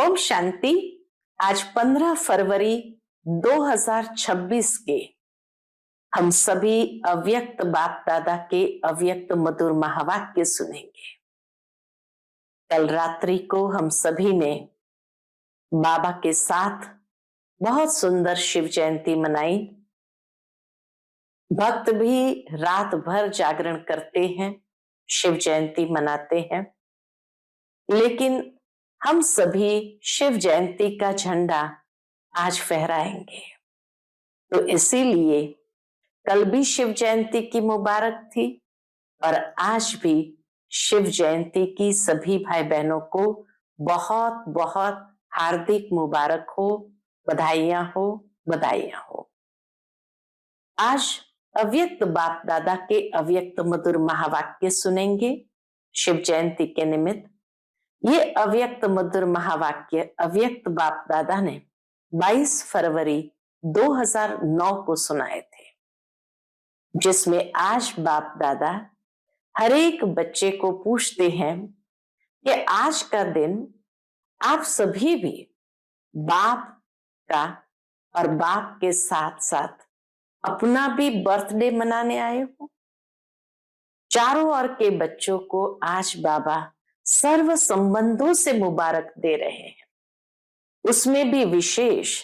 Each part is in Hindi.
ओम शांति। आज 15 फरवरी 2026 के हम सभी अव्यक्त बाप दादा के अव्यक्त मधुर महावाक्य सुनेंगे। कल रात्रि को हम सभी ने बाबा के साथ बहुत सुंदर शिव जयंती मनाई। भक्त भी रात भर जागरण करते हैं, शिव जयंती मनाते हैं, लेकिन हम सभी शिव जयंती का झंडा आज फहराएंगे। तो इसीलिए कल भी शिव जयंती की मुबारक थी और आज भी शिव जयंती की सभी भाई बहनों को बहुत बहुत हार्दिक मुबारक हो, बधाइयां हो, बधाइयां हो। आज अव्यक्त बाप दादा के अव्यक्त मधुर महावाक्य सुनेंगे शिव जयंती के निमित्त। ये अव्यक्त मधुर महावाक्य अव्यक्त बाप दादा ने 22 फरवरी 2009 को सुनाए थे, जिसमें आज बाप दादा हर एक बच्चे को पूछते हैं कि आज का दिन आप सभी भी बाप का और बाप के साथ साथ अपना भी बर्थडे मनाने आए हो। चारों ओर के बच्चों को आज बाबा सर्व संबंधों से मुबारक दे रहे हैं, उसमें भी विशेष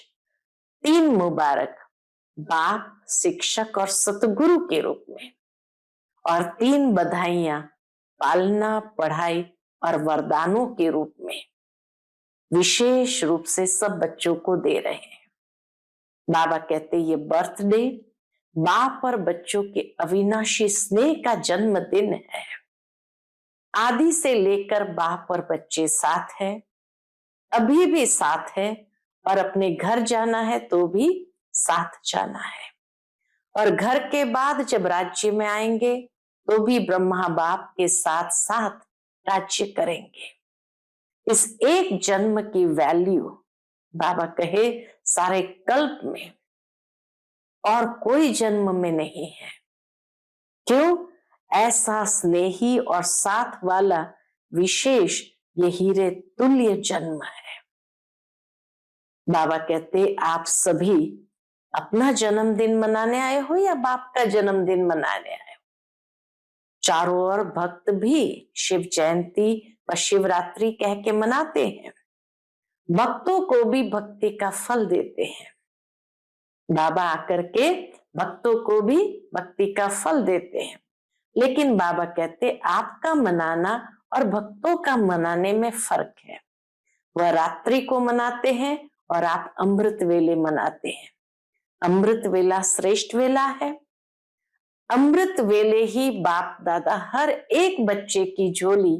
3 मुबारक बाप, शिक्षक और सतगुरु के रूप में, और 3 बधाइयां पालना, पढ़ाई और वरदानों के रूप में विशेष रूप से सब बच्चों को दे रहे हैं। बाबा कहते ये बर्थडे बाप और बच्चों के अविनाशी स्नेह का जन्मदिन है। आदि से लेकर बाप और बच्चे साथ है, अभी भी साथ है, और अपने घर जाना है तो भी साथ जाना है, और घर के बाद जब राज्य में आएंगे तो भी ब्रह्मा बाप के साथ साथ राज्य करेंगे। इस एक जन्म की वैल्यू बाबा कहे सारे कल्प में और कोई जन्म में नहीं है। क्यों? ऐसा स्नेही और साथ वाला विशेष ये हीरे तुल्य जन्म है। बाबा कहते आप सभी अपना जन्मदिन मनाने आए हो या बाप का जन्मदिन मनाने आए हो। चारों ओर भक्त भी शिव जयंती व शिवरात्रि कह के मनाते हैं, भक्तों को भी भक्ति का फल देते हैं। बाबा आकर के भक्तों को भी भक्ति का फल देते हैं, लेकिन बाबा कहते आपका मनाना और भक्तों का मनाने में फर्क है। वह रात्रि को मनाते हैं और आप अमृत वेले मनाते हैं। अमृत वेला श्रेष्ठ वेला है। अमृत वेले ही बाप दादा हर एक बच्चे की झोली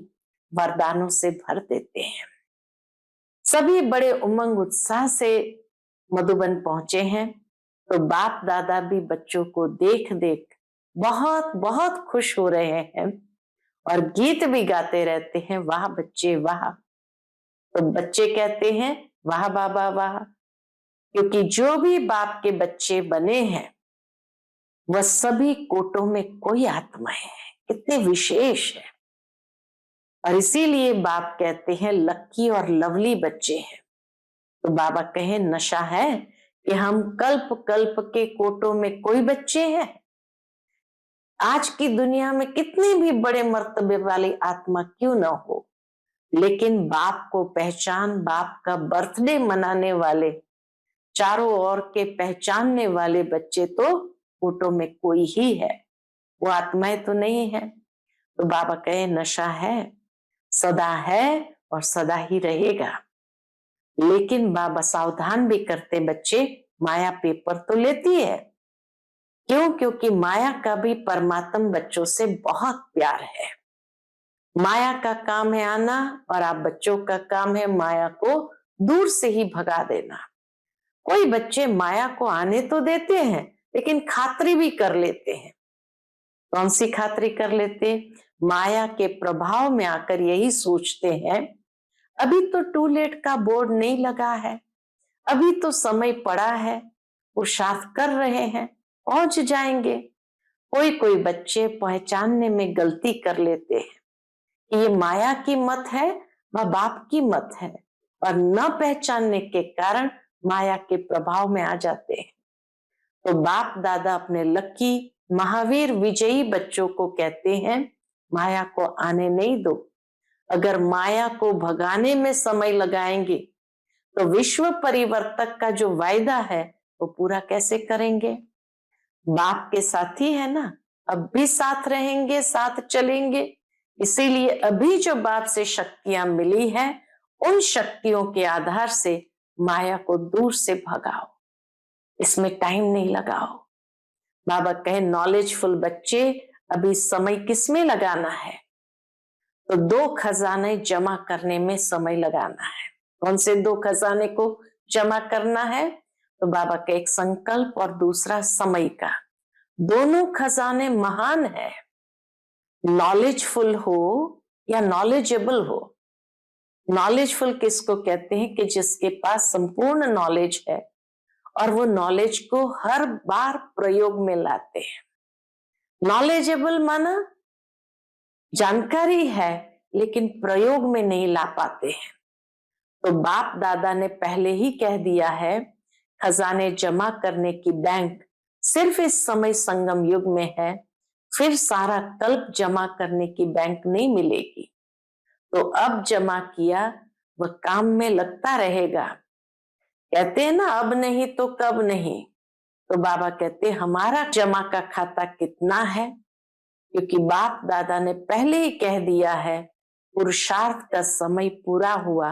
वरदानों से भर देते हैं। सभी बड़े उमंग उत्साह से मधुबन पहुंचे हैं, तो बाप दादा भी बच्चों को देख देख बहुत बहुत खुश हो रहे हैं और गीत भी गाते रहते हैं, वाह बच्चे वाह। तो बच्चे कहते हैं वाह बाबा वाह, क्योंकि जो भी बाप के बच्चे बने हैं वह सभी कोटों में कोई आत्माएं हैं, कितने विशेष है। और इसीलिए बाप कहते हैं लक्की और लवली बच्चे हैं। तो बाबा कहे नशा है कि हम कल्प कल्प के कोटों में कोई बच्चे हैं। आज की दुनिया में कितनी भी बड़े मर्तबे वाली आत्मा क्यों न हो, लेकिन बाप को पहचान, बाप का बर्थडे मनाने वाले, चारों ओर के पहचानने वाले बच्चे तो कोटों में कोई ही है, वो आत्माएं तो नहीं है। तो बाबा कहे नशा है, सदा है और सदा ही रहेगा। लेकिन बाबा सावधान भी करते बच्चे, माया पेपर तो लेती है। क्यों? क्योंकि माया का भी परमात्म बच्चों से बहुत प्यार है। माया का काम है आना और आप बच्चों का काम है माया को दूर से ही भगा देना। कोई बच्चे माया को आने तो देते हैं, लेकिन खातरी भी कर लेते हैं। कौन सी खातरी कर लेते? माया के प्रभाव में आकर यही सोचते हैं अभी तो टू लेट का बोर्ड नहीं लगा है, अभी तो समय पड़ा है, पुरुषार्थ कर रहे हैं, पहुंच जाएंगे। कोई कोई बच्चे पहचानने में गलती कर लेते हैं कि ये माया की मत है व बाप की मत है, और न पहचानने के कारण माया के प्रभाव में आ जाते हैं। तो बाप दादा अपने लकी महावीर विजयी बच्चों को कहते हैं, माया को आने नहीं दो। अगर माया को भगाने में समय लगाएंगे तो विश्व परिवर्तक का जो वायदा है वो पूरा कैसे करेंगे? बाप के साथी है ना, अब भी साथ रहेंगे, साथ चलेंगे। इसीलिए अभी जो बाप से शक्तियां मिली है, उन शक्तियों के आधार से माया को दूर से भगाओ, इसमें टाइम नहीं लगाओ। बाबा कहे नॉलेजफुल बच्चे, अभी समय किसमें लगाना है? तो 2 खजाने जमा करने में समय लगाना है। कौन से 2 खजाने को जमा करना है? तो बाबा का एक संकल्प और दूसरा समय का। दोनों खजाने महान है। नॉलेजफुल हो या नॉलेजेबल हो। नॉलेजफुल किसको कहते हैं? कि जिसके पास संपूर्ण नॉलेज है और वो नॉलेज को हर बार प्रयोग में लाते हैं। नॉलेजेबल माना जानकारी है लेकिन प्रयोग में नहीं ला पाते हैं। तो बाप दादा ने पहले ही कह दिया है, खजाने जमा करने की बैंक सिर्फ इस समय संगम युग में है, फिर सारा कल्प जमा करने की बैंक नहीं मिलेगी। तो अब जमा किया वह काम में लगता रहेगा। कहते हैं ना, अब नहीं तो कब नहीं। तो बाबा कहते हमारा जमा का खाता कितना है? क्योंकि बाप दादा ने पहले ही कह दिया है, पुरुषार्थ का समय पूरा हुआ,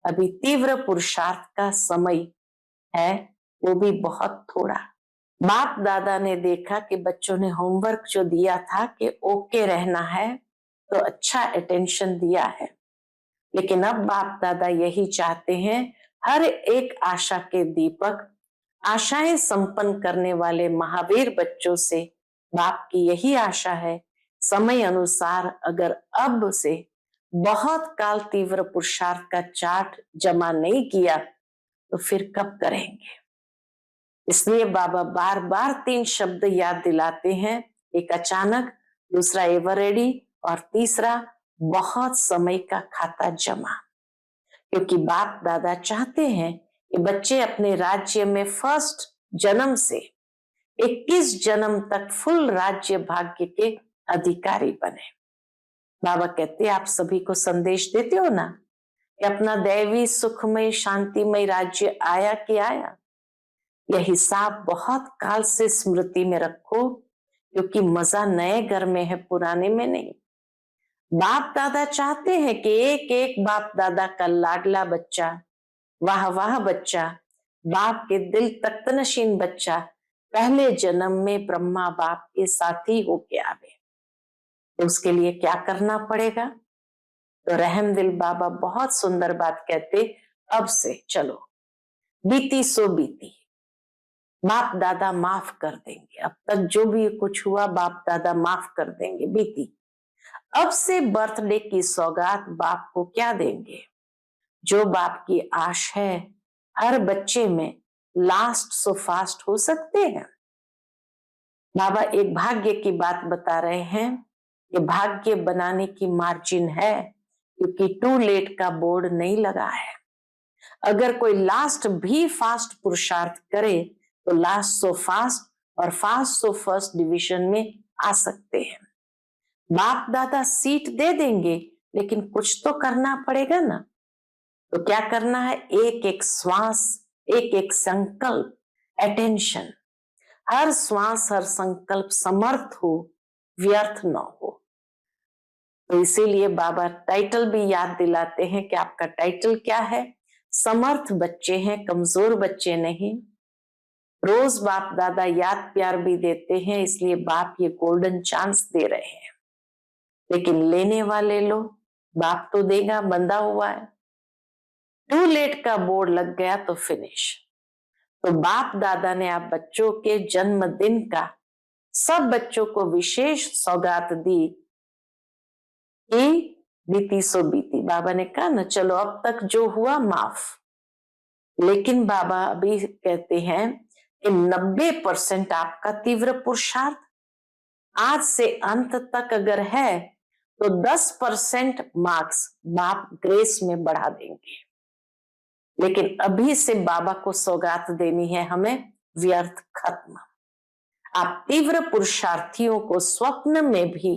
अभी तीव्र पुरुषार्थ का समय है, वो भी बहुत थोड़ा। बाप दादा ने देखा कि बच्चों ने होमवर्क जो दिया था कि ओके रहना है, तो अच्छा अटेंशन दिया है। लेकिन अब बाप दादा यही चाहते हैं, हर एक आशा के दीपक, आशाएं संपन्न करने वाले महावीर बच्चों से बाप की यही आशा है, समय अनुसार अगर अब से बहुत काल तीव्र पुरुषार्थ का चार्ट जमा नहीं किया तो फिर कब करेंगे? इसलिए बाबा बार बार 3 शब्द याद दिलाते हैं, एक अचानक, दूसरा एवर रेडी और तीसरा बहुत समय का खाता जमा। क्योंकि बाप दादा चाहते हैं कि बच्चे अपने राज्य में फर्स्ट जन्म से 21 जन्म तक फुल राज्य भाग्य के अधिकारी बने। बाबा कहते आप सभी को संदेश देते हो ना कि अपना दैवी सुखमय शांतिमय राज्य आया कि आया? यह हिसाब बहुत काल से स्मृति में रखो, क्योंकि मजा नए घर में है, पुराने में नहीं। बाप दादा चाहते हैं कि एक एक बाप दादा का लाडला बच्चा, वाह वाह बच्चा, बाप के दिल तख्तनशीन बच्चा पहले जन्म में ब्रह्मा बाप के साथी होके आवे। तो उसके लिए क्या करना पड़ेगा? तो रहम दिल बाबा बहुत सुंदर बात कहते, अब से चलो, बीती सो बीती, बाप दादा माफ कर देंगे। अब तक जो भी कुछ हुआ बाप दादा माफ कर देंगे, बीती। अब से बर्थडे की सौगात बाप को क्या देंगे? जो बाप की आश है हर बच्चे में, लास्ट सो फास्ट हो सकते हैं। बाबा एक भाग्य की बात बता रहे हैं कि भाग्य बनाने की मार्जिन है, क्योंकि टू लेट का बोर्ड नहीं लगा है। अगर कोई लास्ट भी फास्ट पुरुषार्थ करे तो लास्ट सो फास्ट और फास्ट सो फर्स्ट डिवीजन में आ सकते हैं। बाप दादा सीट दे देंगे, लेकिन कुछ तो करना पड़ेगा ना। तो क्या करना है? एक एक श्वास, एक एक संकल्प, अटेंशन, हर श्वास हर संकल्प समर्थ हो, व्यर्थ न हो। तो इसीलिए बाबा टाइटल भी याद दिलाते हैं कि आपका टाइटल क्या है? समर्थ बच्चे हैं, कमजोर बच्चे नहीं। रोज बाप दादा याद प्यार भी देते हैं, इसलिए बाप ये गोल्डन चांस दे रहे हैं। लेकिन लेने वाले लोग, बाप तो देगा, बंधा हुआ है। टू लेट का बोर्ड लग गया तो फिनिश। तो बाप दादा ने आप बच्चों के जन्मदिन का सब बच्चों को विशेष सौगात दी कि बीती सो बीती। बाबा ने कहा ना, चलो अब तक जो हुआ माफ। लेकिन बाबा अभी कहते हैं कि 90% आपका तीव्र पुरुषार्थ आज से अंत तक अगर है तो 10% मार्क्स बाप ग्रेस में बढ़ा देंगे। लेकिन अभी से बाबा को सौगात देनी है हमें, व्यर्थ खत्म। आप तीव्र पुरुषार्थियों को स्वप्न में भी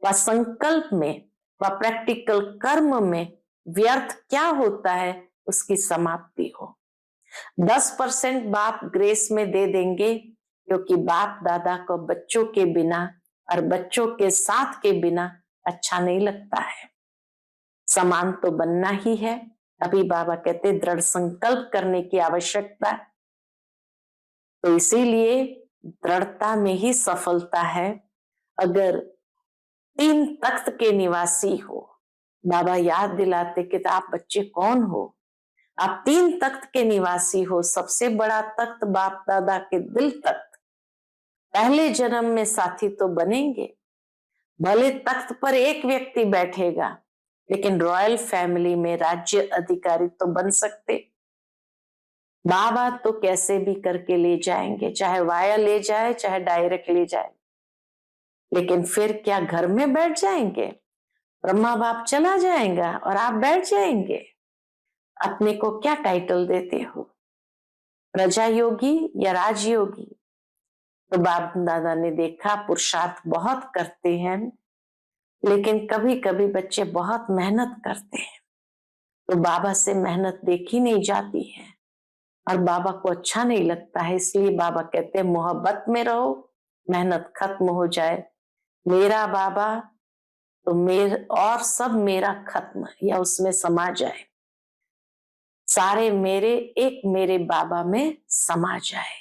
व संकल्प में व प्रैक्टिकल कर्म में व्यर्थ क्या होता है उसकी समाप्ति हो। 10% बाप ग्रेस में दे देंगे, क्योंकि बाप दादा को बच्चों के बिना और बच्चों के साथ के बिना अच्छा नहीं लगता है। समान तो बनना ही है। अभी बाबा कहते दृढ़ संकल्प करने की आवश्यकता है। तो इसीलिए दृढ़ता में ही सफलता है। अगर 3 तख्त के निवासी हो, बाबा याद दिलाते कि आप बच्चे कौन हो, आप 3 तख्त के निवासी हो। सबसे बड़ा तख्त बाप दादा के दिल तख्त। पहले जन्म में साथी तो बनेंगे, भले तख्त पर एक व्यक्ति बैठेगा, लेकिन रॉयल फैमिली में राज्य अधिकारी तो बन सकते। बाबा तो कैसे भी करके ले जाएंगे, चाहे वाया ले जाए चाहे डायरेक्ट ले जाए, लेकिन फिर क्या घर में बैठ जाएंगे? ब्रह्मा बाप चला जाएगा और आप बैठ जाएंगे। अपने को क्या टाइटल देते हो, प्रजा योगी या राजयोगी? तो बाप दादा ने देखा पुरुषार्थ बहुत करते हैं, लेकिन कभी कभी बच्चे बहुत मेहनत करते हैं, तो बाबा से मेहनत देखी नहीं जाती है और बाबा को अच्छा नहीं लगता है। इसलिए बाबा कहते हैं मोहब्बत में रहो, मेहनत खत्म हो जाए। मेरा बाबा तो और सब मेरा खत्म या उसमें समा जाए, सारे मेरे एक मेरे बाबा में समा जाए।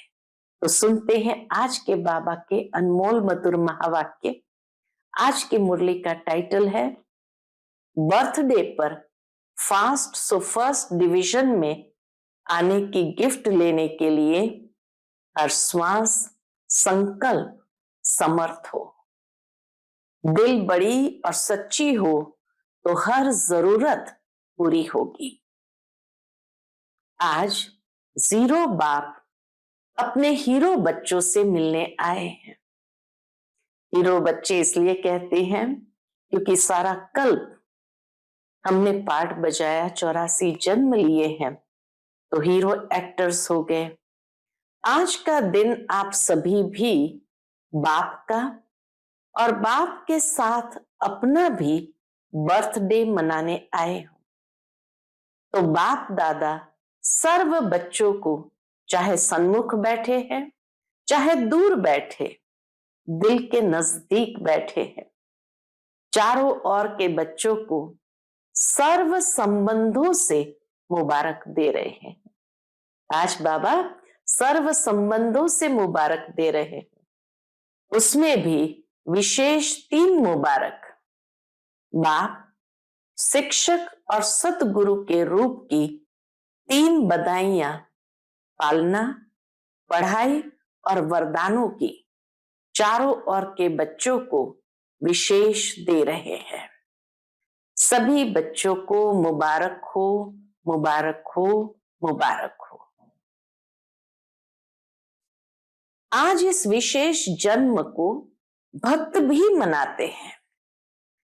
तो सुनते हैं आज के बाबा के अनमोल मधुर महावाक्य। आज की मुरली का टाइटल है बर्थडे पर फास्ट सो फर्स्ट डिवीजन में आने की गिफ्ट लेने के लिए हर श्वास संकल्प समर्थ हो। दिल बड़ी और सच्ची हो तो हर जरूरत पूरी होगी। आज 0 बाप अपने हीरो बच्चों से मिलने आए हैं। हीरो बच्चे इसलिए कहते हैं क्योंकि सारा कल्प हमने पार्ट बजाया, 84 जन्म लिए हैं, तो हीरो एक्टर्स हो गए। आज का दिन आप सभी भी बाप का और बाप के साथ अपना भी बर्थडे मनाने आए हो। तो बाप दादा सर्व बच्चों को, चाहे सन्मुख बैठे हैं चाहे दूर बैठे, दिल के नजदीक बैठे हैं, चारों ओर के बच्चों को सर्व संबंधों से मुबारक दे रहे हैं। आज बाबा सर्व संबंधों से मुबारक दे रहे हैं, उसमें भी विशेष 3 मुबारक बाप, शिक्षक और सतगुरु के रूप की 3 बधाइयां पालना, पढ़ाई और वरदानों की चारों ओर के बच्चों को विशेष दे रहे हैं। सभी बच्चों को मुबारक हो, मुबारक हो, मुबारक हो। आज इस विशेष जन्म को भक्त भी मनाते हैं,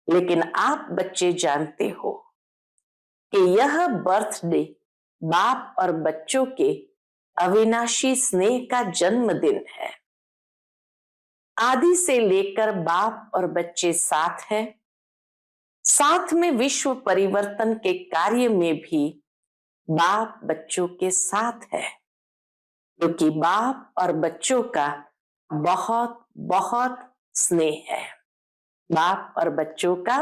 लेकिन आप बच्चे जानते हो कि यह बर्थडे बाप और बच्चों के अविनाशी स्नेह का जन्मदिन है। आदि से लेकर बाप और बच्चे साथ हैं, साथ में विश्व परिवर्तन के कार्य में भी बाप बच्चों के साथ है, क्योंकि बाप और बच्चों का बहुत बहुत स्नेह है। बाप और बच्चों का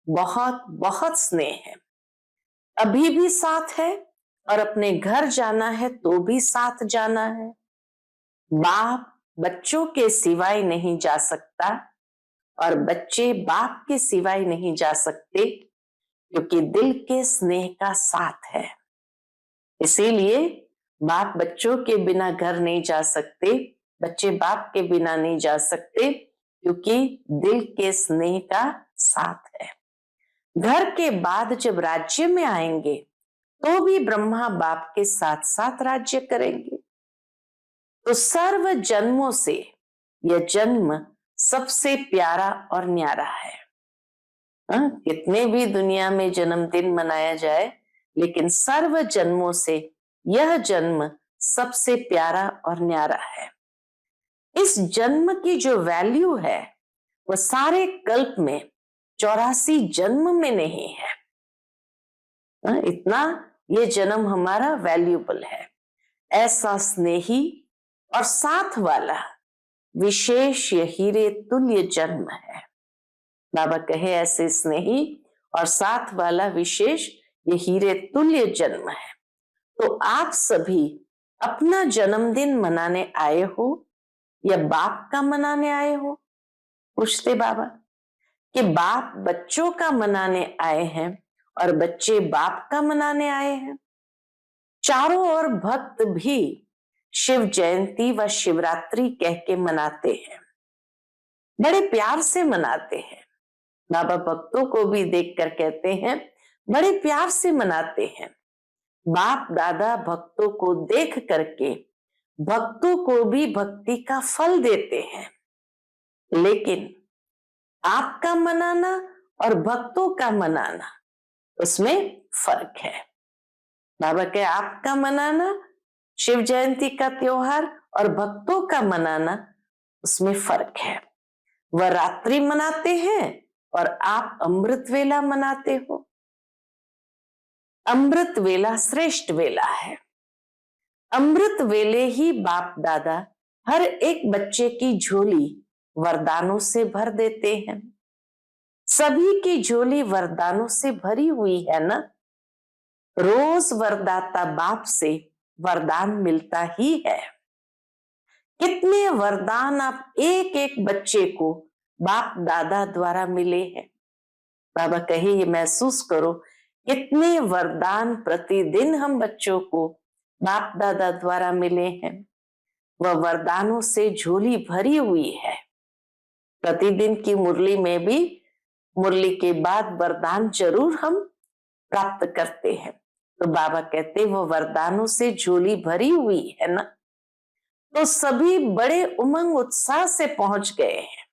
बहुत बहुत स्नेह है। अभी भी साथ है और अपने घर जाना है तो भी साथ जाना है। बाप बच्चों के सिवाय नहीं जा सकता और बच्चे बाप के सिवाय नहीं जा सकते, क्योंकि दिल के स्नेह का साथ है। इसीलिए बाप बच्चों के बिना घर नहीं जा सकते, बच्चे बाप के बिना नहीं जा सकते, क्योंकि दिल के स्नेह का साथ है। घर के बाद जब राज्य में आएंगे तो भी ब्रह्मा बाप के साथ साथ राज्य करेंगे। तो सर्व जन्मों से यह जन्म सबसे प्यारा और न्यारा है। कितने भी दुनिया में जन्मदिन मनाया जाए, लेकिन सर्व जन्मों से यह जन्म सबसे प्यारा और न्यारा है। इस जन्म की जो वैल्यू है वह सारे कल्प में 84 जन्म में नहीं है। इतना ये जन्म हमारा वैल्यूबल है। ऐसा स्नेही और साथ वाला विशेष ये हीरे तुल्य जन्म है। बाबा कहे ऐसे स्नेही और साथ वाला विशेष ये हीरे तुल्य जन्म है। तो आप सभी अपना जन्मदिन मनाने आए हो या बाप का मनाने आए हो? पूछते बाबा कि बाप बच्चों का मनाने आए हैं और बच्चे बाप का मनाने आए हैं। चारों ओर भक्त भी शिव जयंती व शिवरात्रि कह के मनाते हैं, बड़े प्यार से मनाते हैं। बाबा भक्तों को भी देखकर कहते हैं बड़े प्यार से मनाते हैं। बाप दादा भक्तों को देख करके भक्तों को भी भक्ति का फल देते हैं। लेकिन आपका मनाना और भक्तों का मनाना उसमें फर्क है। बाबा के आपका मनाना शिव जयंती का त्योहार और भक्तों का मनाना उसमें फर्क है। वह रात्रि मनाते हैं और आप अमृत वेला मनाते हो। अमृत वेला श्रेष्ठ वेला है। अमृत वेले ही बाप दादा हर एक बच्चे की झोली वरदानों से भर देते हैं। सभी की झोली वरदानों से भरी हुई है ना। रोज वरदाता बाप से वरदान मिलता ही है। कितने वरदान आप एक एक बच्चे को बाप दादा द्वारा मिले हैं। बाबा कहे ये महसूस करो कितने वरदान प्रतिदिन हम बच्चों को बाप दादा द्वारा मिले हैं। वह वरदानों से झोली भरी हुई है। प्रतिदिन की मुरली में भी मुरली के बाद वरदान जरूर हम प्राप्त करते हैं। तो बाबा कहते वो वरदानों से झोली भरी हुई है ना। तो सभी बड़े उमंग उत्साह से पहुंच गए हैं।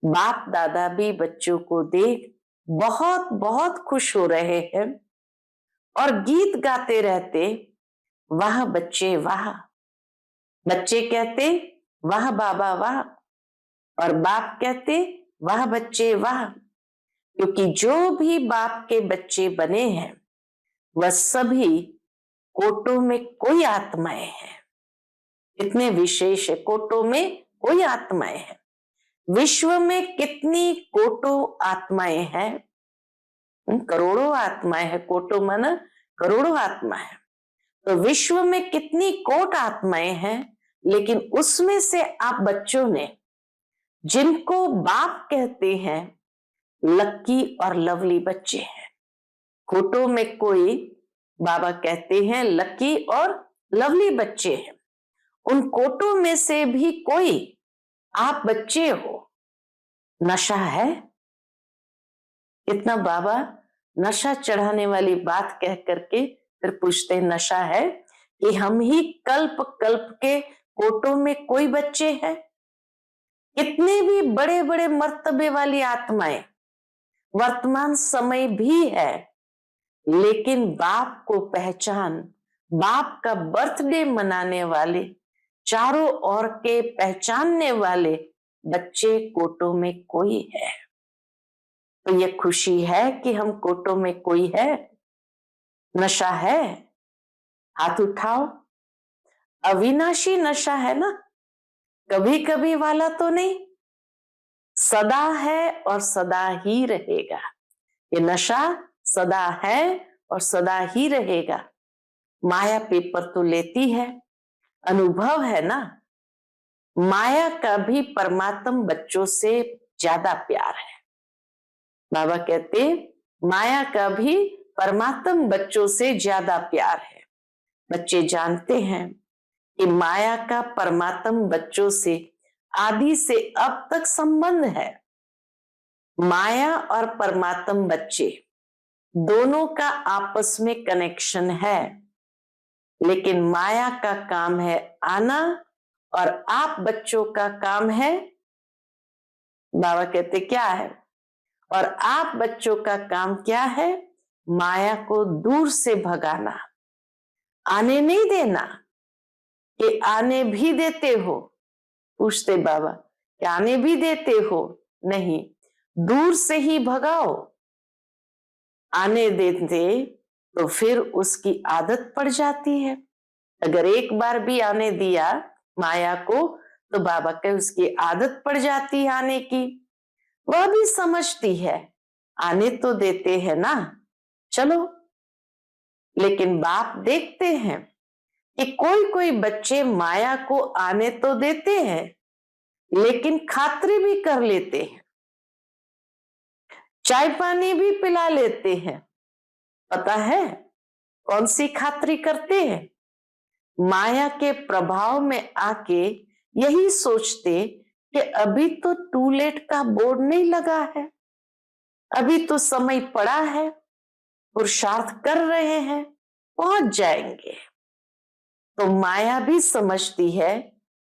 बाप दादा भी बच्चों को देख बहुत बहुत खुश हो रहे हैं और गीत गाते रहते वाह बच्चे वाह। बच्चे कहते वाह बाबा वाह और बाप कहते वाह बच्चे वाह। क्योंकि जो भी बाप के बच्चे बने हैं वह सभी कोटों में कोई आत्माएं हैं। कितने विशेष है, कोटों में कोई आत्माएं हैं। विश्व में कितनी कोटों आत्माएं हैं? करोड़ों आत्माएं हैं। कोटों माना करोड़ों आत्मा है। तो विश्व में कितनी कोट आत्माएं हैं, लेकिन उसमें से आप बच्चों ने जिनको बाप कहते हैं लक्की और लवली बच्चे हैं। कोटों में कोई बाबा कहते हैं लक्की और लवली बच्चे हैं। उन कोटों में से भी कोई आप बच्चे हो। नशा है? इतना बाबा नशा चढ़ाने वाली बात कह करके फिर पूछते नशा है कि हम ही कल्प कल्प के कोटों में कोई बच्चे हैं। कितने भी बड़े बड़े मर्तबे वाली आत्माएं वर्तमान समय भी है, लेकिन बाप को पहचान, बाप का बर्थडे मनाने वाले, चारों ओर के पहचानने वाले बच्चे कोटों में कोई है। तो ये खुशी है कि हम कोटों में कोई है। नशा है? हाथ उठाओ। अविनाशी नशा है ना, कभी कभी वाला तो नहीं, सदा है और सदा ही रहेगा। ये नशा सदा है और सदा ही रहेगा। माया पेपर तो लेती है, अनुभव है ना। माया का भी परमात्म बच्चों से ज्यादा प्यार है। बाबा कहते माया का भी परमात्म बच्चों से ज्यादा प्यार है। बच्चे जानते हैं कि माया का परमात्म बच्चों से आदि से अब तक संबंध है। माया और परमात्म बच्चे दोनों का आपस में कनेक्शन है, लेकिन माया का काम है आना और आप बच्चों का काम है, बाबा कहते क्या है, और आप बच्चों का काम क्या है माया को दूर से भगाना, आने नहीं देना। कि आने भी देते हो? पूछते बाबा कि आने भी देते हो? नहीं, दूर से ही भगाओ। आने देते तो फिर उसकी आदत पड़ जाती है। अगर एक बार भी आने दिया माया को तो बाबा के उसकी आदत पड़ जाती है आने की। वह भी समझती है आने तो देते हैं ना, चलो। लेकिन बाप देखते हैं कि कोई कोई बच्चे माया को आने तो देते हैं लेकिन खातरी भी कर लेते हैं, चाय पानी भी पिला लेते हैं। पता है कौन सी खातरी करते हैं? माया के प्रभाव में आके यही सोचते कि अभी तो टू लेट का बोर्ड नहीं लगा है, अभी तो समय पड़ा है, पुरुषार्थ कर रहे हैं, पहुंच जाएंगे। तो माया भी समझती है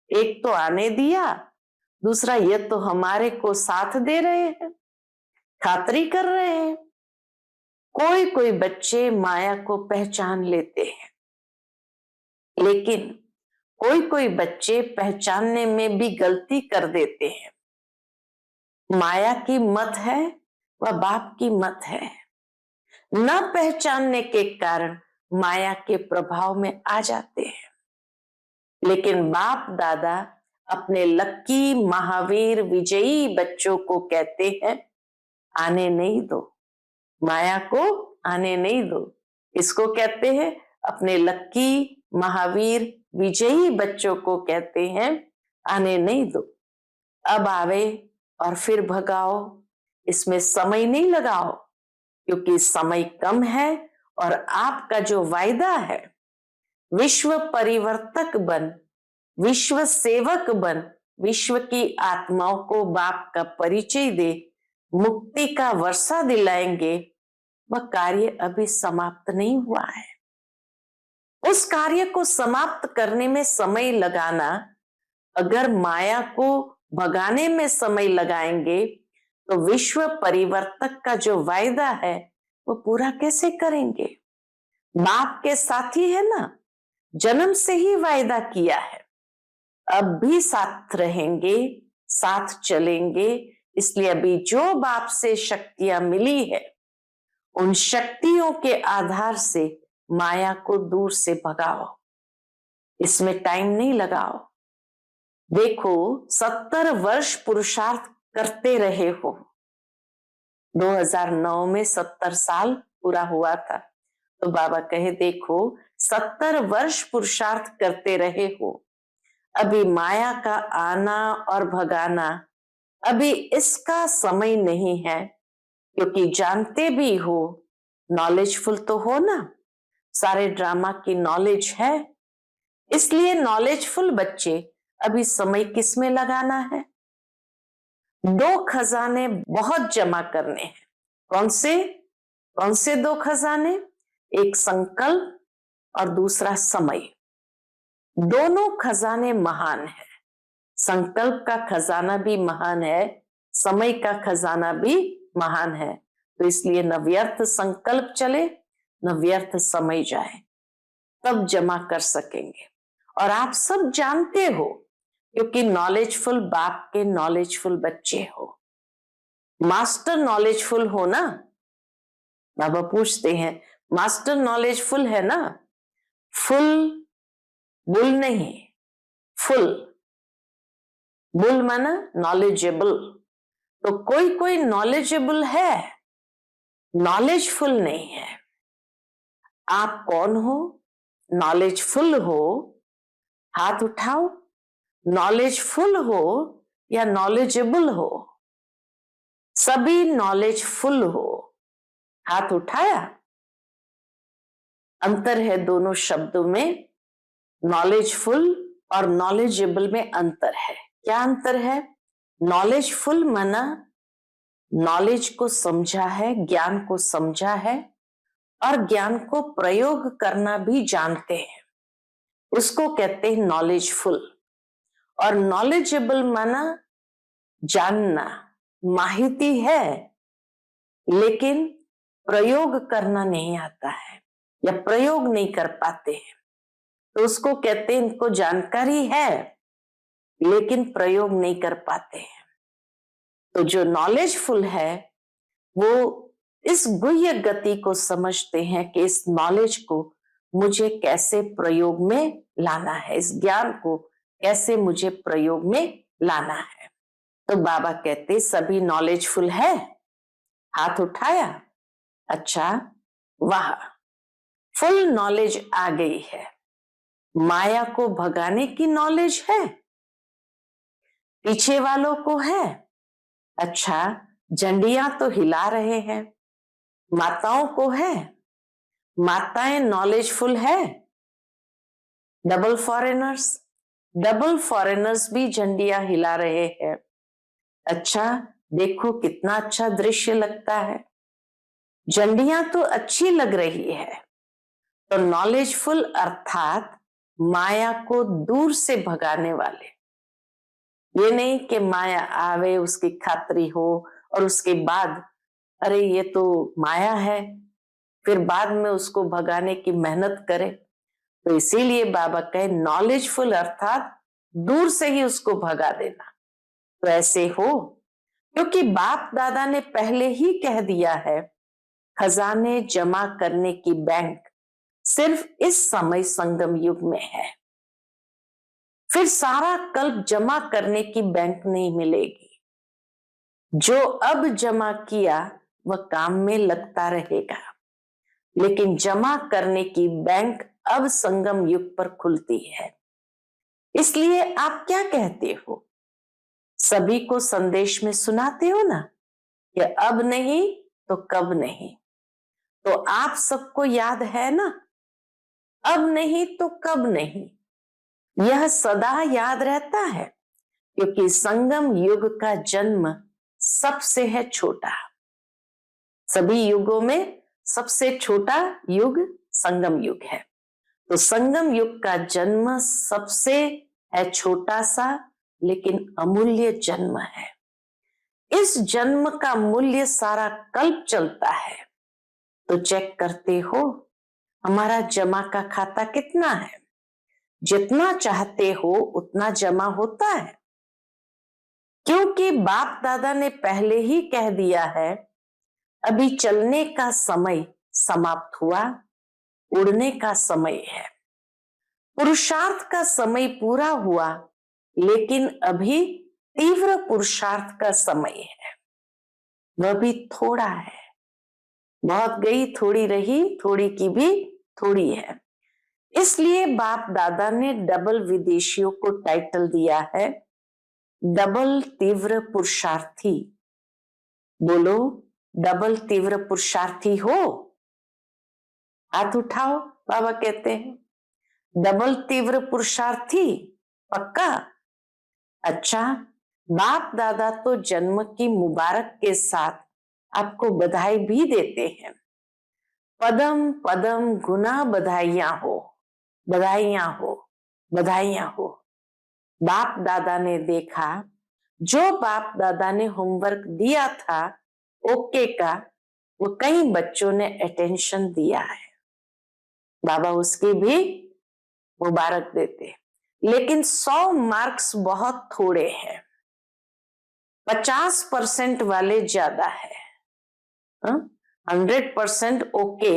एक तो आने दिया, दूसरा ये तो हमारे को साथ दे रहे हैं, खातरी कर रहे हैं। कोई कोई बच्चे माया को पहचान लेते हैं, लेकिन कोई कोई बच्चे पहचानने में भी गलती कर देते हैं। माया की मत है वह बाप की मत है, न पहचानने के कारण माया के प्रभाव में आ जाते हैं। लेकिन बाप दादा अपने लक्की महावीर विजयी बच्चों को कहते हैं आने नहीं दो, माया को आने नहीं दो। इसको कहते हैं अपने लक्की महावीर विजयी बच्चों को कहते हैं आने नहीं दो। अब आवे और फिर भगाओ, इसमें समय नहीं लगाओ, क्योंकि समय कम है और आपका जो वायदा है विश्व परिवर्तक बन, विश्व सेवक बन, विश्व की आत्माओं को बाप का परिचय दे, मुक्ति का वर्षा दिलाएंगे, वह कार्य अभी समाप्त नहीं हुआ है। उस कार्य को समाप्त करने में समय लगाना, अगर माया को भगाने में समय लगाएंगे तो विश्व परिवर्तक का जो वायदा है वो पूरा कैसे करेंगे? बाप के साथी है ना, जन्म से ही वायदा किया है, अब भी साथ रहेंगे, साथ चलेंगे। इसलिए अभी जो बाप से शक्तियां मिली है उन शक्तियों के आधार से माया को दूर से भगाओ, इसमें टाइम नहीं लगाओ। देखो 70 वर्ष पुरुषार्थ करते रहे हो, 2009 में 70 साल पूरा हुआ था, तो बाबा कहे देखो 70 वर्ष पुरुषार्थ करते रहे हो, अभी माया का आना और भगाना अभी इसका समय नहीं है, क्योंकि जानते भी हो, नॉलेजफुल तो हो ना, सारे ड्रामा की नॉलेज है, इसलिए नॉलेजफुल बच्चे अभी समय किस में लगाना है? 2 खजाने बहुत जमा करने हैं। कौन से 2 खजाने? एक संकल्प और दूसरा समय। दोनों खजाने महान है, संकल्प का खजाना भी महान है, समय का खजाना भी महान है। तो इसलिए न व्यर्थ संकल्प चले न व्यर्थ समय जाए, तब जमा कर सकेंगे। और आप सब जानते हो, क्योंकि नॉलेजफुल बाप के नॉलेजफुल बच्चे हो, मास्टर नॉलेजफुल हो ना। बाबा पूछते हैं मास्टर नॉलेजफुल है ना? फुल बुल नहीं, फुल बुल माना नॉलेजेबल। तो कोई कोई नॉलेजेबल है, नॉलेजफुल नहीं है। आप कौन हो? नॉलेजफुल हो? हाथ उठाओ। नॉलेजफुल हो या नॉलेजेबल हो? सभी नॉलेजफुल हो, हाथ उठाया। अंतर है दोनों शब्दों में, नॉलेजफुल और नॉलेजेबल में अंतर है। क्या अंतर है? नॉलेजफुल माना नॉलेज को समझा है, ज्ञान को समझा है और ज्ञान को प्रयोग करना भी जानते हैं, उसको कहते हैं नॉलेजफुल। और नॉलेजेबल माना जानना, माहिती है लेकिन प्रयोग करना नहीं आता है या प्रयोग नहीं कर पाते हैं, तो उसको कहते हैं इनको जानकारी है लेकिन प्रयोग नहीं कर पाते हैं। तो जो नॉलेजफुल है वो इस गुह्य गति को समझते हैं कि इस नॉलेज को मुझे कैसे प्रयोग में लाना है, इस ज्ञान को कैसे मुझे प्रयोग में लाना है। तो बाबा कहते सभी नॉलेजफुल है, हाथ उठाया, अच्छा वाह, फुल नॉलेज आ गई है, माया को भगाने की नॉलेज है, पीछे वालों को है, अच्छा झंडियां तो हिला रहे हैं, माताओं को है, माताएं नॉलेजफुल है, डबल फॉरेनर्स भी झंडियां हिला रहे हैं, अच्छा देखो कितना अच्छा दृश्य लगता है, झंडियां तो अच्छी लग रही है। तो नॉलेजफुल अर्थात माया को दूर से भगाने वाले, ये नहीं कि माया आवे उसकी खातरी हो और उसके बाद अरे ये तो माया है, फिर बाद में उसको भगाने की मेहनत करे। तो इसीलिए बाबा कहे नॉलेजफुल अर्थात दूर से ही उसको भगा देना। तो ऐसे हो, क्योंकि बाप दादा ने पहले ही कह दिया है खजाने जमा करने की बैंक सिर्फ इस समय संगम युग में है, फिर सारा कल्प जमा करने की बैंक नहीं मिलेगी। जो अब जमा किया वह काम में लगता रहेगा, लेकिन जमा करने की बैंक अब संगम युग पर खुलती है। इसलिए आप क्या कहते हो, सभी को संदेश में सुनाते हो ना कि अब नहीं तो कब नहीं। तो आप सबको याद है ना, अब नहीं तो कब नहीं, यह सदा याद रहता है, क्योंकि संगम युग का जन्म सबसे है छोटा। सभी युगों में सबसे छोटा युग संगम युग है। तो संगम युग का जन्म सबसे है छोटा सा लेकिन अमूल्य जन्म है। इस जन्म का मूल्य सारा कल्प चलता है। तो चेक करते हो हमारा जमा का खाता कितना है, जितना चाहते हो उतना जमा होता है, क्योंकि बाप दादा ने पहले ही कह दिया है अभी चलने का समय समाप्त हुआ, उड़ने का समय है। पुरुषार्थ का समय पूरा हुआ, लेकिन अभी तीव्र पुरुषार्थ का समय है, वह भी थोड़ा है। बहुत गई थोड़ी रही, थोड़ी की भी थोड़ी है। इसलिए बाप दादा ने डबल विदेशियों को टाइटल दिया है डबल तीव्र पुरुषार्थी। बोलो डबल तीव्र पुरुषार्थी हो, हाथ उठाओ। बाबा कहते हैं डबल तीव्र पुरुषार्थी पक्का। अच्छा, बाप दादा तो जन्म की मुबारक के साथ आपको बधाई भी देते हैं। पदम पदम गुना बधाइयां हो, बधाइयां हो, बधाइयां हो। बाप दादा ने देखा, जो बाप दादा ने होमवर्क दिया था ओके का, वो कई बच्चों ने अटेंशन दिया है, बाबा उसकी भी मुबारक देते। लेकिन 100 मार्क्स बहुत थोड़े हैं, 50% वाले ज्यादा है। 100% ओके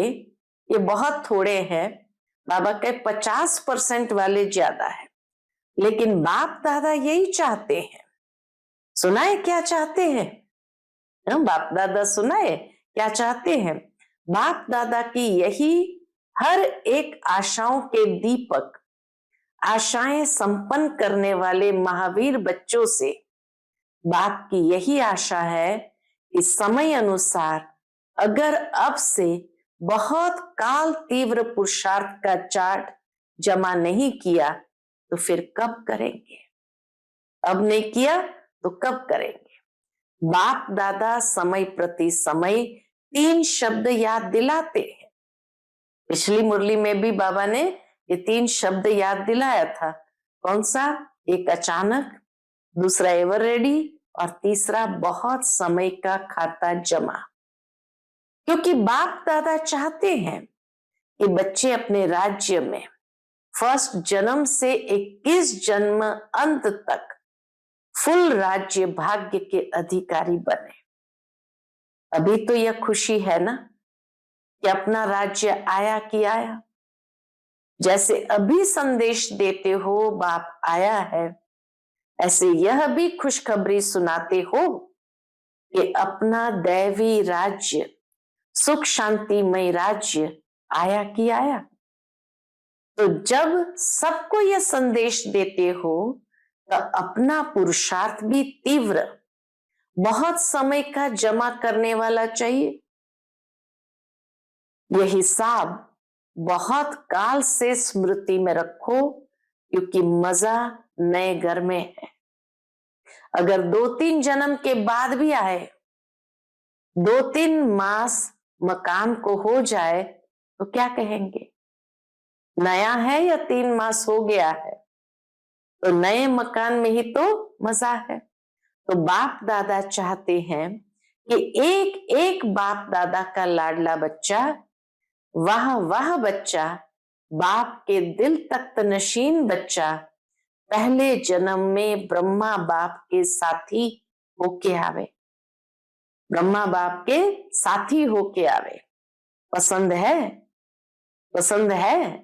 ये बहुत थोड़े हैं, बाबा के 50% वाले ज्यादा है। लेकिन बाप दादा यही चाहते हैं, सुनाए क्या चाहते हैं, बाप दादा सुनाए क्या चाहते हैं। बाप दादा की यही हर एक आशाओं के दीपक, आशाएं संपन्न करने वाले महावीर बच्चों से बाप की यही आशा है कि समय अनुसार अगर अब से बहुत काल तीव्र पुरुषार्थ का चार्ट जमा नहीं किया तो फिर कब करेंगे, अब नहीं किया तो कब करेंगे। बाप दादा समय प्रति समय 3 शब्द याद दिलाते हैं। पिछली मुरली में भी बाबा ने ये 3 शब्द याद दिलाया था। कौन सा, एक अचानक, दूसरा एवर रेडी और तीसरा बहुत समय का खाता जमा। क्योंकि बाप दादा चाहते हैं कि बच्चे अपने राज्य में फर्स्ट जन्म से 21 जन्म अंत तक फुल राज्य भाग्य के अधिकारी बने। अभी तो यह खुशी है ना कि अपना राज्य आया कि आया। जैसे अभी संदेश देते हो बाप आया है, ऐसे यह भी खुशखबरी सुनाते हो कि अपना दैवी राज्य, सुख शांतिमय राज्य आया कि आया। तो जब सबको यह संदेश देते हो तो अपना पुरुषार्थ भी तीव्र, बहुत समय का जमा करने वाला चाहिए। यह हिसाब बहुत काल से स्मृति में रखो, क्योंकि मजा नए घर में है। अगर 2-3 जन्म के बाद भी आए, 2-3 मास मकान को हो जाए तो क्या कहेंगे? नया है या 3 मास हो गया है? तो नए मकान में ही तो मजा है। तो बाप दादा चाहते हैं कि एक एक बाप दादा का लाडला बच्चा, वाह बच्चा, बाप के दिल तख्त नशीन बच्चा, पहले जन्म में ब्रह्मा बाप के साथी होके आवे, ब्रह्मा बाप के साथी होके आवे। पसंद है? पसंद है?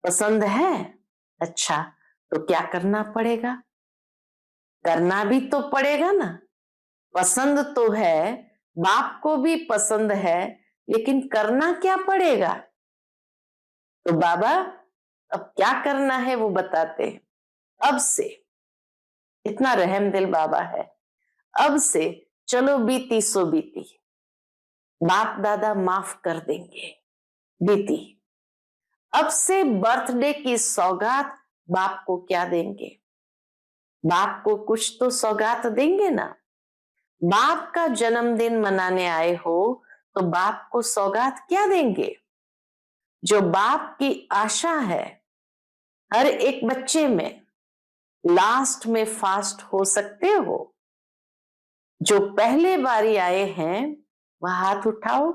पसंद है? अच्छा, तो क्या करना पड़ेगा? करना भी तो पड़ेगा ना। पसंद तो है, बाप को भी पसंद है, लेकिन करना क्या पड़ेगा? तो बाबा अब क्या करना है वो बताते हैं। अब से, इतना रहम दिल बाबा है, अब से चलो बीती सो बीती, बाप दादा माफ कर देंगे, बीती। अब से बर्थडे की सौगात बाप को क्या देंगे? बाप को कुछ तो सौगात देंगे ना। बाप का जन्मदिन मनाने आए हो तो बाप को सौगात क्या देंगे? जो बाप की आशा है हर एक बच्चे में, लास्ट में फास्ट हो सकते हो? जो पहले बारी आए हैं वह हाथ उठाओ।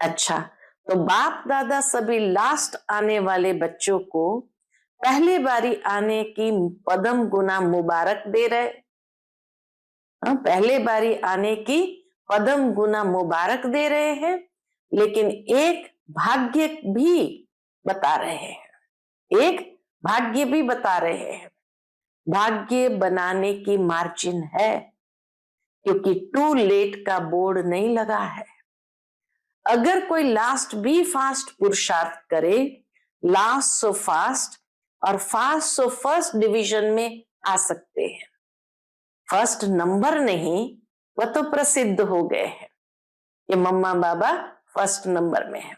अच्छा, तो बाप दादा सभी लास्ट आने वाले बच्चों को पहले बारी आने की पदम गुना मुबारक दे रहे। पहले बारी आने की पदम गुना मुबारक दे रहे हैं, लेकिन एक भाग्य भी बता रहे हैं, एक भाग्य भी बता रहे हैं। भाग्य बनाने की मार्जिन है, क्योंकि टू लेट का बोर्ड नहीं लगा है। अगर कोई लास्ट भी फास्ट पुरुषार्थ करे, लास्ट सो फास्ट और फास्ट सो फर्स्ट डिवीजन में आ सकते हैं। फर्स्ट नंबर नहीं, वह तो प्रसिद्ध हो गए हैं, ये मम्मा बाबा फर्स्ट नंबर में है,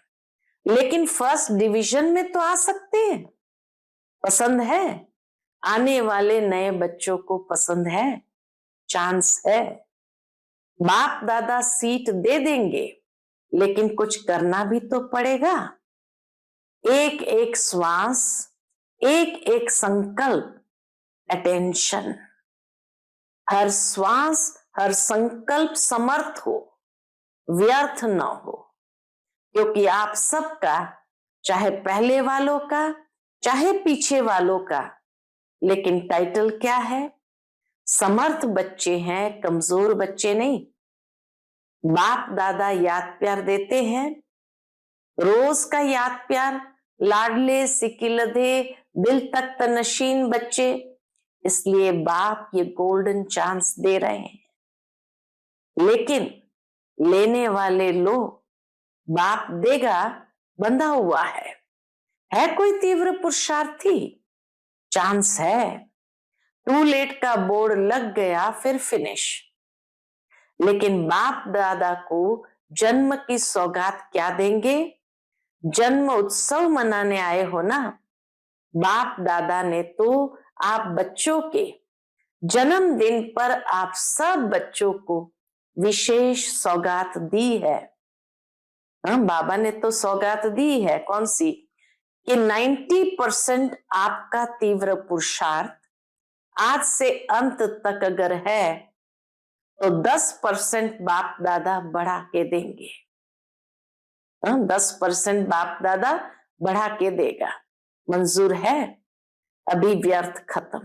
लेकिन फर्स्ट डिवीजन में तो आ सकते हैं। पसंद है? आने वाले नए बच्चों को पसंद है? चांस है। बाप दादा सीट दे देंगे, लेकिन कुछ करना भी तो पड़ेगा। एक एक श्वास, एक एक संकल्प, अटेंशन, हर श्वास हर संकल्प समर्थ हो, व्यर्थ न हो, क्योंकि आप सबका, चाहे पहले वालों का चाहे पीछे वालों का, लेकिन टाइटल क्या है? समर्थ बच्चे हैं, कमजोर बच्चे नहीं। बाप दादा याद प्यार देते हैं, रोज का याद प्यार, लाडले सिकिलधे दिल तख्त नशीन बच्चे, इसलिए बाप ये गोल्डन चांस दे रहे हैं। लेकिन लेने वाले लोग, बाप देगा बंधा हुआ है कोई तीव्र पुरुषार्थी, चांस है। टू लेट का बोर्ड लग गया फिर फिनिश। लेकिन बाप दादा को जन्म की सौगात क्या देंगे? जन्म उत्सव मनाने आए हो ना, बाप दादा ने तो आप बच्चों के जन्मदिन पर आप सब बच्चों को विशेष सौगात दी है। बाबा ने तो सौगात दी है, कौन सी? कि 90% आपका तीव्र पुरुषार्थ आज से अंत तक अगर है तो 10% बाप दादा बढ़ा के देंगे। 10% बाप दादा बढ़ा के देगा। मंजूर है? अभी व्यर्थ खत्म।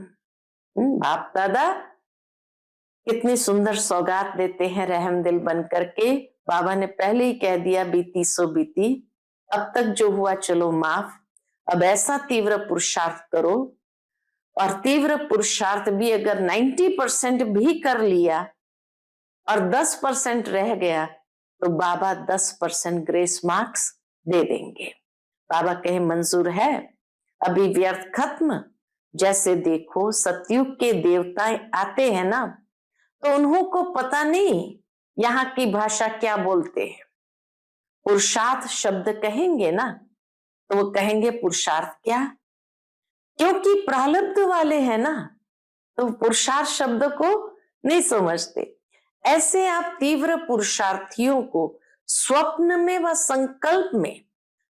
बाप दादा कितनी सुंदर सौगात देते हैं रहम दिल बन करके। बाबा ने पहले ही कह दिया, बीती सो बीती, अब तक जो हुआ चलो माफ। अब ऐसा तीव्र पुरुषार्थ करो, और तीव्र पुरुषार्थ भी अगर 90% भी कर लिया और 10% रह गया तो बाबा 10% ग्रेस मार्क्स दे देंगे। बाबा कहे मंजूर है, अभी व्यर्थ खत्म। जैसे देखो सतयुग के देवता आते हैं ना, तो उन्हों को पता नहीं यहाँ की भाषा क्या बोलते हैं। पुरुषार्थ शब्द कहेंगे ना, तो वो कहेंगे पुरुषार्थ क्या, क्योंकि प्रारब्ध वाले हैं ना, तो पुरुषार्थ शब्द को नहीं समझते। ऐसे आप तीव्र पुरुषार्थियों को स्वप्न में व संकल्प में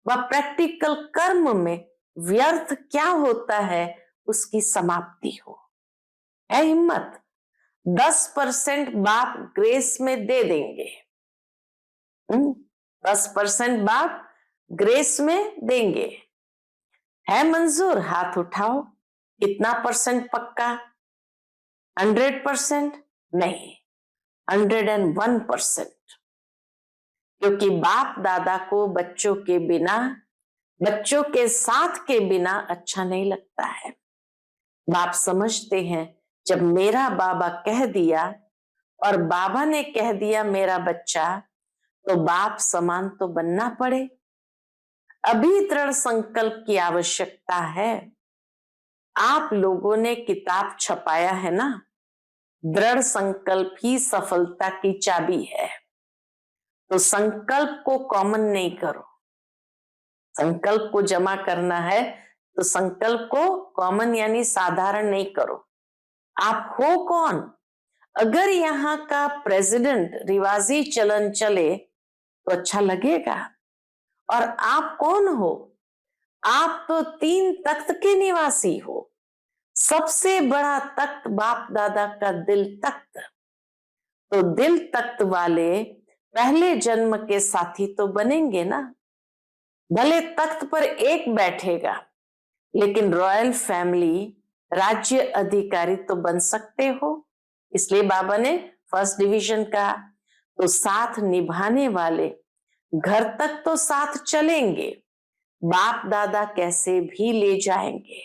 व प्रैक्टिकल कर्म में व्यर्थ क्या होता है उसकी समाप्ति हो। है हिम्मत। 10% बाप ग्रेस में दे देंगे। 10% बाप ग्रेस में देंगे। है मंजूर? हाथ उठाओ। कितना परसेंट पक्का? 100% नहीं, 101%। क्योंकि बाप दादा को बच्चों के बिना, बच्चों के साथ के बिना अच्छा नहीं लगता है। बाप समझते हैं जब मेरा बाबा कह दिया और बाबा ने कह दिया मेरा बच्चा, तो बाप समान तो बनना पड़े। अभी दृढ़ संकल्प की आवश्यकता है। आप लोगों ने किताब छपाया है ना, दृढ़ संकल्प ही सफलता की चाबी है। तो संकल्प को कॉमन नहीं करो। संकल्प को जमा करना है तो संकल्प को कॉमन यानी साधारण नहीं करो। आप हो कौन? अगर यहाँ का प्रेसिडेंट रिवाजी चलन चले तो अच्छा लगेगा। और आप कौन हो? आप तो 3 तख्त के निवासी हो। सबसे बड़ा तख्त बाप दादा का दिल तख्त। तो दिल तख्त वाले पहले जन्म के साथी तो बनेंगे ना। भले तख्त पर एक बैठेगा, लेकिन रॉयल फैमिली, राज्य अधिकारी तो बन सकते हो। इसलिए बाबा ने फर्स्ट डिवीजन कहा। तो साथ निभाने वाले घर तक तो साथ चलेंगे, बाप दादा कैसे भी ले जाएंगे।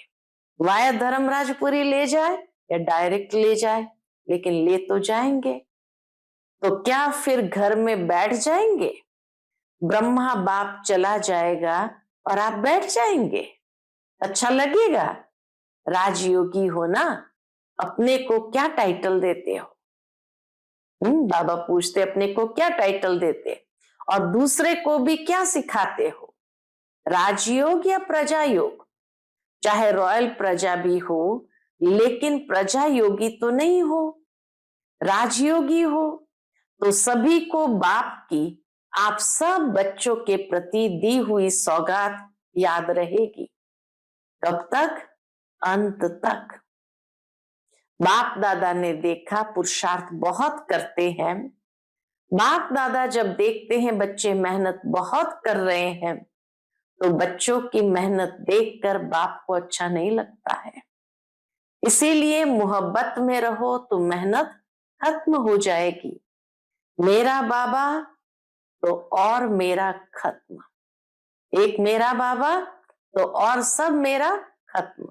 वाया धर्मराजपुरी ले जाए या डायरेक्ट ले जाए, लेकिन ले तो जाएंगे। तो क्या फिर घर में बैठ जाएंगे? ब्रह्मा बाप चला जाएगा और आप बैठ जाएंगे? अच्छा लगेगा? राजयोगी हो ना, अपने को क्या टाइटल देते हो? बाबा पूछते अपने को क्या टाइटल देते, और दूसरे को भी क्या सिखाते हो? राजयोग या प्रजा योग? चाहे रॉयल प्रजा भी हो, लेकिन प्रजा योगी तो नहीं हो, राजयोगी हो। तो सभी को बाप की, आप सब बच्चों के प्रति दी हुई सौगात याद रहेगी। कब तक? अंत तक। बाप दादा ने देखा पुरुषार्थ बहुत करते हैं। बाप दादा जब देखते हैं बच्चे मेहनत बहुत कर रहे हैं, तो बच्चों की मेहनत देखकर बाप को अच्छा नहीं लगता है। इसीलिए मोहब्बत में रहो तो मेहनत खत्म हो जाएगी। मेरा बाबा तो और मेरा खत्म। एक मेरा बाबा तो और सब मेरा खत्म।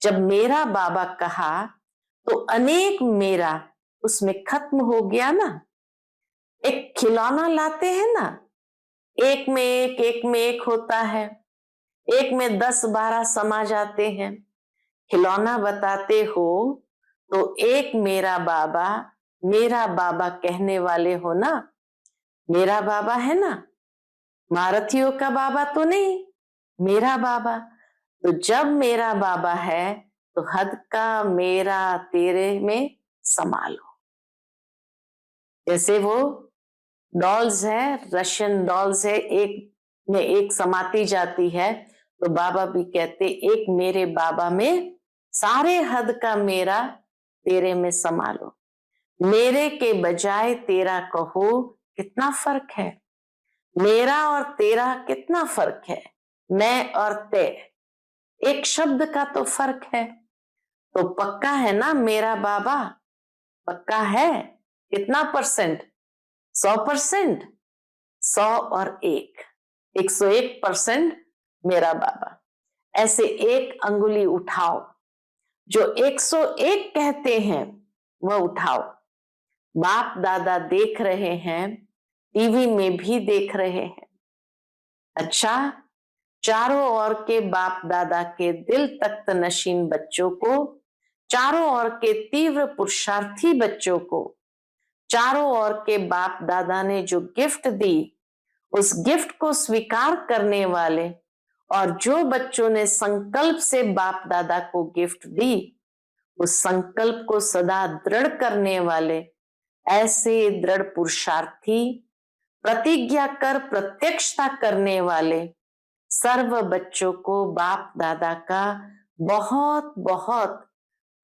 जब मेरा बाबा कहा तो अनेक मेरा उसमें खत्म हो गया ना। एक खिलौना लाते हैं ना, एक में एक होता है, एक में 10-12 समा जाते हैं। खिलौना बताते हो तो एक मेरा बाबा कहने वाले हो ना। मेरा बाबा है ना, मारथियों का बाबा तो नहीं, मेरा बाबा। तो जब मेरा बाबा है तो हद का मेरा तेरे में समा लो। जैसे वो डॉल्स है, रशियन डॉल्स है, एक में एक समाती जाती है, तो बाबा भी कहते एक मेरे बाबा में सारे हद का मेरा तेरे में समा लो। मेरे के बजाय तेरा कहो, कितना फर्क है। मेरा और तेरा कितना फर्क है। मैं और ते, एक शब्द का तो फर्क है। तो पक्का है ना मेरा बाबा, पक्का है। कितना परसेंट? 100%। 100 और 101% मेरा बाबा। ऐसे एक अंगुली उठाओ, जो 101 कहते हैं वह उठाओ। बाप दादा देख रहे हैं, टीवी में भी देख रहे हैं। अच्छा, चारों ओर के बाप दादा के दिल तख्त नशीन बच्चों को, चारों ओर के तीव्र पुरुषार्थी बच्चों को, चारों ओर के बाप दादा ने जो गिफ्ट दी, उस गिफ्ट को स्वीकार करने वाले, और जो बच्चों ने संकल्प से बाप दादा को गिफ्ट दी, उस संकल्प को सदा दृढ़ करने वाले ऐसे दृढ़ पुरुषार्थी, प्रतिज्ञा कर प्रत्यक्षता करने वाले सर्व बच्चों को बाप दादा का बहुत बहुत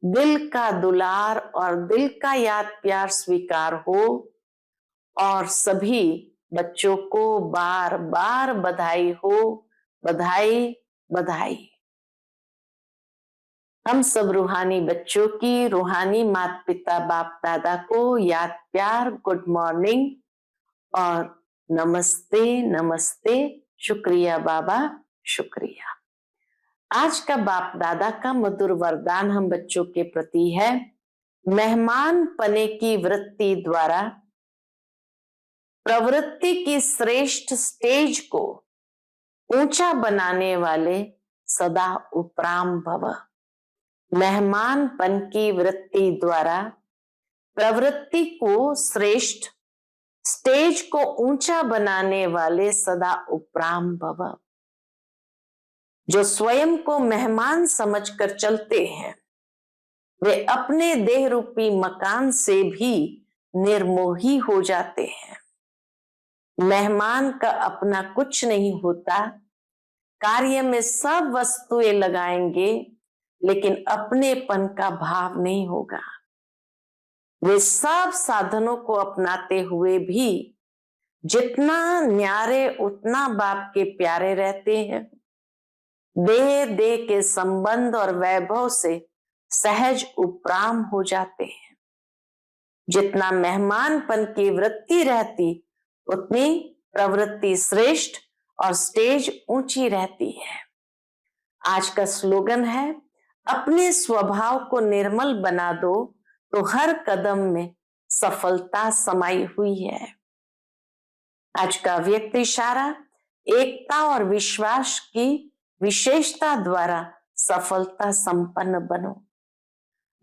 दिल का दुलार और दिल का याद प्यार स्वीकार हो, और सभी बच्चों को बार बार बधाई हो। बधाई बधाई। हम सब रूहानी बच्चों की, रूहानी माता पिता बाप दादा को याद प्यार, गुड मॉर्निंग और नमस्ते नमस्ते। शुक्रिया बाबा, शुक्रिया। आज का बाप दादा का मधुर वरदान हम बच्चों के प्रति है, मेहमान पने की वृत्ति द्वारा प्रवृत्ति की श्रेष्ठ स्टेज को ऊंचा बनाने वाले सदा उपराम भव। मेहमानपन की वृत्ति द्वारा प्रवृत्ति को श्रेष्ठ स्टेज को ऊंचा बनाने वाले सदा उपराम भव। जो स्वयं को मेहमान समझकर चलते हैं, वे अपने देह रूपी मकान से भी निर्मोही हो जाते हैं। मेहमान का अपना कुछ नहीं होता, कार्य में सब वस्तुएं लगाएंगे लेकिन अपनेपन का भाव नहीं होगा। वे सब साधनों को अपनाते हुए भी जितना न्यारे उतना बाप के प्यारे रहते हैं। देह देह के संबंध और वैभव से सहज उपराम हो जाते हैं। जितना मेहमानपन की वृत्ति रहती, उतनी प्रवृत्ति श्रेष्ठ और स्टेज ऊंची रहती है। आज का स्लोगन है, अपने स्वभाव को निर्मल बना दो तो हर कदम में सफलता समाई हुई है। आज का व्यक्त इशारा, एकता और विश्वास की विशेषता द्वारा सफलता संपन्न बनो।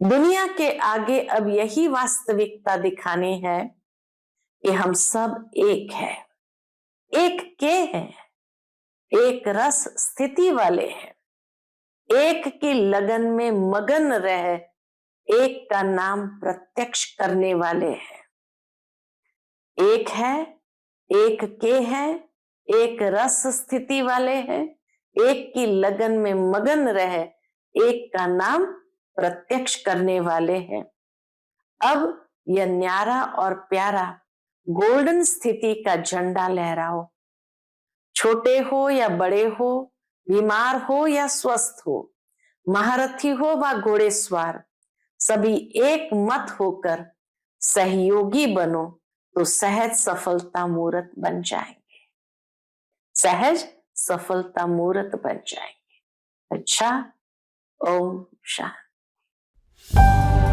दुनिया के आगे अब यही वास्तविकता दिखानी है कि हम सब एक हैं, एक के हैं, एक रस स्थिति वाले हैं, एक की लगन में मगन रह एक का नाम प्रत्यक्ष करने वाले हैं। एक है, एक के हैं, एक रस स्थिति वाले हैं, एक की लगन में मगन रहे एक का नाम प्रत्यक्ष करने वाले हैं। अब यह न्यारा और प्यारा गोल्डन स्थिति का झंडा लहराओ। छोटे हो या बड़े हो, बीमार हो या स्वस्थ हो, महारथी हो व घोड़ेसवार, सभी एक मत होकर सहयोगी बनो तो सहज सफलता मूर्त बन जाएंगे। सहज सफलता मूर्त बन जाएंगे। अच्छा, ओम शांति।